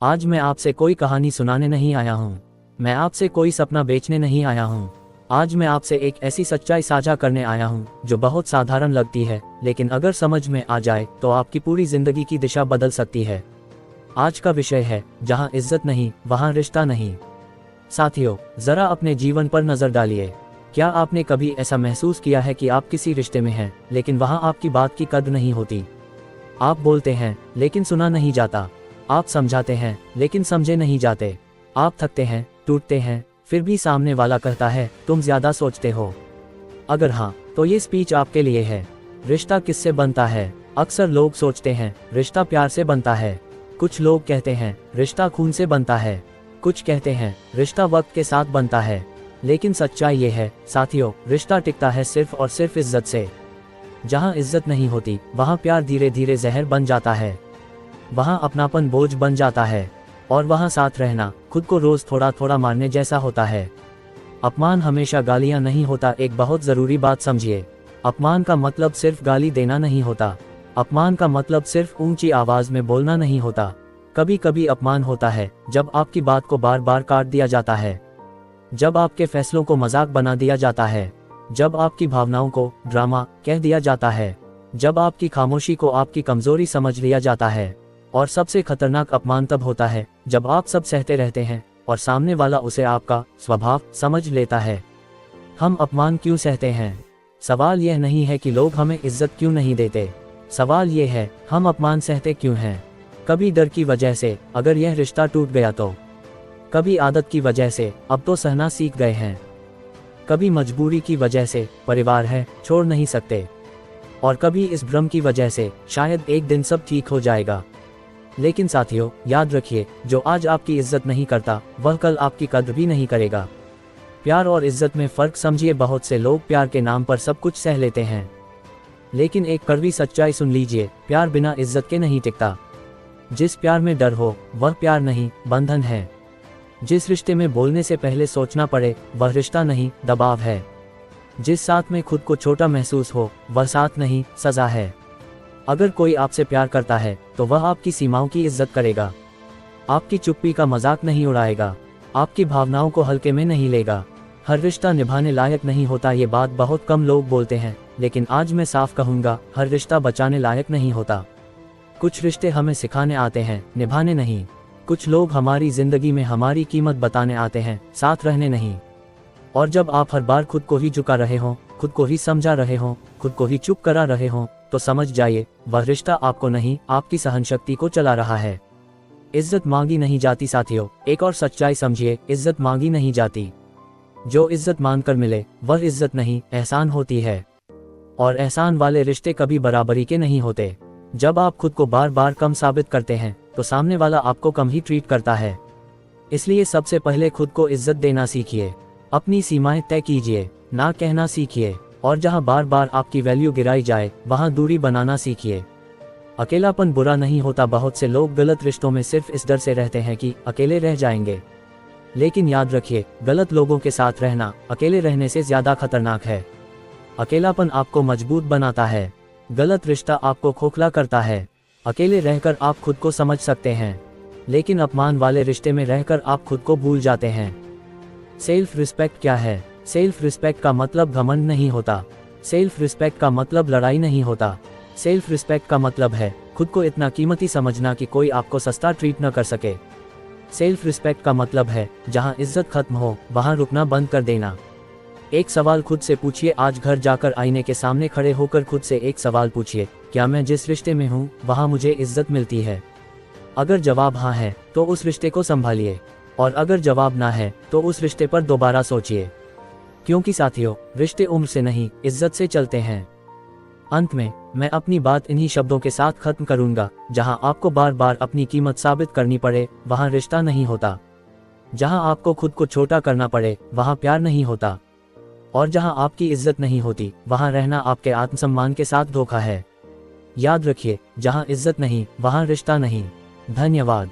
आज मैं आपसे कोई कहानी सुनाने नहीं आया हूँ। मैं आपसे कोई सपना बेचने नहीं आया हूँ। आज मैं आपसे एक ऐसी सच्चाई साझा करने आया हूँ जो बहुत साधारण लगती है, लेकिन अगर समझ में आ जाए तो आपकी पूरी जिंदगी की दिशा बदल सकती है। आज का विषय है, जहाँ इज्जत नहीं वहाँ रिश्ता नहीं। साथियों, जरा अपने जीवन पर नजर डालिए। क्या आपने कभी ऐसा महसूस किया है कि आप किसी रिश्ते में हैं, लेकिन वहाँ आपकी बात की कद्र नहीं होती? आप बोलते हैं लेकिन सुना नहीं जाता। आप समझाते हैं लेकिन समझे नहीं जाते। आप थकते हैं, टूटते हैं, फिर भी सामने वाला कहता है तुम ज्यादा सोचते हो। अगर हाँ, तो ये स्पीच आपके लिए है। रिश्ता किससे बनता है? अक्सर लोग सोचते हैं रिश्ता प्यार से बनता है। कुछ लोग कहते हैं रिश्ता खून से बनता है। कुछ कहते हैं रिश्ता वक्त के साथ बनता है। लेकिन सच्चाई ये है साथियों, रिश्ता टिकता है सिर्फ और सिर्फ इज्जत से। जहाँ इज्जत नहीं होती वहाँ प्यार धीरे धीरे जहर बन जाता है। वहाँ अपनापन बोझ बन जाता है, और वहाँ साथ रहना खुद को रोज थोड़ा थोड़ा मारने जैसा होता है। अपमान हमेशा गालियाँ नहीं होता। एक बहुत ज़रूरी बात समझिए, अपमान का मतलब सिर्फ गाली देना नहीं होता। अपमान का मतलब सिर्फ ऊंची आवाज़ में बोलना नहीं होता। कभी कभी अपमान होता है जब आपकी बात को बार बार काट दिया जाता है, जब आपके फैसलों को मजाक बना दिया जाता है, जब आपकी भावनाओं को ड्रामा कह दिया जाता है, जब आपकी खामोशी को आपकी कमजोरी समझ लिया जाता है। और सबसे खतरनाक अपमान तब होता है जब आप सब सहते रहते हैं और सामने वाला उसे आपका स्वभाव समझ लेता है। हम अपमान क्यों सहते हैं? सवाल यह नहीं है कि लोग हमें इज्जत क्यों नहीं देते। सवाल यह है हम अपमान सहते क्यों हैं? कभी डर की वजह से, अगर यह रिश्ता टूट गया तो। कभी आदत की वजह से, अब तो सहना सीख गए हैं। कभी मजबूरी की वजह से, परिवार है छोड़ नहीं सकते। और कभी इस भ्रम की वजह से, शायद एक दिन सब ठीक हो जाएगा। लेकिन साथियों, याद रखिए, जो आज आपकी इज्जत नहीं करता वह कल आपकी कद्र भी नहीं करेगा। प्यार और इज्जत में फर्क समझिए। बहुत से लोग प्यार के नाम पर सब कुछ सह लेते हैं, लेकिन एक कड़वी सच्चाई सुन लीजिए, प्यार बिना इज्जत के नहीं टिकता। जिस प्यार में डर हो वह प्यार नहीं, बंधन है। जिस रिश्ते में बोलने से पहले सोचना पड़े वह रिश्ता नहीं, दबाव है। जिस साथ में खुद को छोटा महसूस हो वह साथ नहीं, सजा है। अगर कोई आपसे प्यार करता है तो वह आपकी सीमाओं की इज्जत करेगा। आपकी चुप्पी का मजाक नहीं उड़ाएगा। आपकी भावनाओं को हल्के में नहीं लेगा। हर रिश्ता निभाने लायक नहीं होता। ये बात बहुत कम लोग बोलते हैं, लेकिन आज मैं साफ कहूँगा, हर रिश्ता बचाने लायक नहीं होता। कुछ रिश्ते हमें सिखाने आते हैं, निभाने नहीं। कुछ लोग हमारी जिंदगी में हमारी कीमत बताने आते हैं, साथ रहने नहीं। और जब आप हर बार खुद को ही झुका रहे हो, खुद को ही समझा रहे हो, खुद को ही चुप करा रहे हो, तो समझ जाइए वह रिश्ता आपको नहीं, आपकी सहनशक्ति को चला रहा है। इज्जत मांगी नहीं जाती साथियों। एक और सच्चाई समझिए, इज्जत मांगी नहीं जाती। जो इज्जत मांगकर मिले वह इज्जत नहीं, एहसान होती है। और एहसान वाले रिश्ते कभी बराबरी के नहीं होते। जब आप खुद को बार बार कम साबित करते हैं तो सामने वाला आपको कम ही ट्रीट करता है। इसलिए सबसे पहले खुद को इज्जत देना सीखिए। अपनी सीमाएं तय कीजिए, ना कहना सीखिए। और जहां बार बार आपकी वैल्यू गिराई जाए वहां दूरी बनाना सीखिए। अकेलापन बुरा नहीं होता। बहुत से लोग गलत रिश्तों में सिर्फ इस डर से रहते हैं कि अकेले रह जाएंगे। लेकिन याद रखिए, गलत लोगों के साथ रहना अकेले रहने से ज्यादा खतरनाक है। अकेलापन आपको मजबूत बनाता है, गलत रिश्ता आपको खोखला करता है। अकेले रहकर आप खुद को समझ सकते हैं, लेकिन अपमान वाले रिश्ते में रहकर आप खुद को भूल जाते हैं। सेल्फ रिस्पेक्ट क्या है? सेल्फ रिस्पेक्ट का मतलब घमंड नहीं होता। सेल्फ रिस्पेक्ट का मतलब लड़ाई नहीं होता। सेल्फ रिस्पेक्ट का मतलब है खुद को इतना कीमती समझना कि कोई आपको सस्ता ट्रीट न कर सके। सेल्फ रिस्पेक्ट का मतलब है जहां इज्जत खत्म हो वहां रुकना बंद कर देना। एक सवाल खुद से पूछिए। आज घर जाकर आईने के सामने खड़े होकर खुद से एक सवाल पूछिए, क्या मैं जिस रिश्ते में हूँ वहाँ मुझे इज्जत मिलती है? अगर जवाब हाँ है तो उस रिश्ते को संभालिए, और अगर जवाब ना है तो उस रिश्ते पर दोबारा सोचिए। क्योंकि साथियों, रिश्ते उम्र से नहीं, इज्जत से चलते हैं। अंत में मैं अपनी बात इन्हीं शब्दों के साथ खत्म करूंगा, जहां आपको बार बार अपनी कीमत साबित करनी पड़े वहां रिश्ता नहीं होता। जहां आपको खुद को छोटा करना पड़े वहां प्यार नहीं होता। और जहां आपकी इज्जत नहीं होती वहां रहना आपके आत्मसम्मान के साथ धोखा है। याद रखिए, जहां इज्जत नहीं वहां रिश्ता नहीं। धन्यवाद।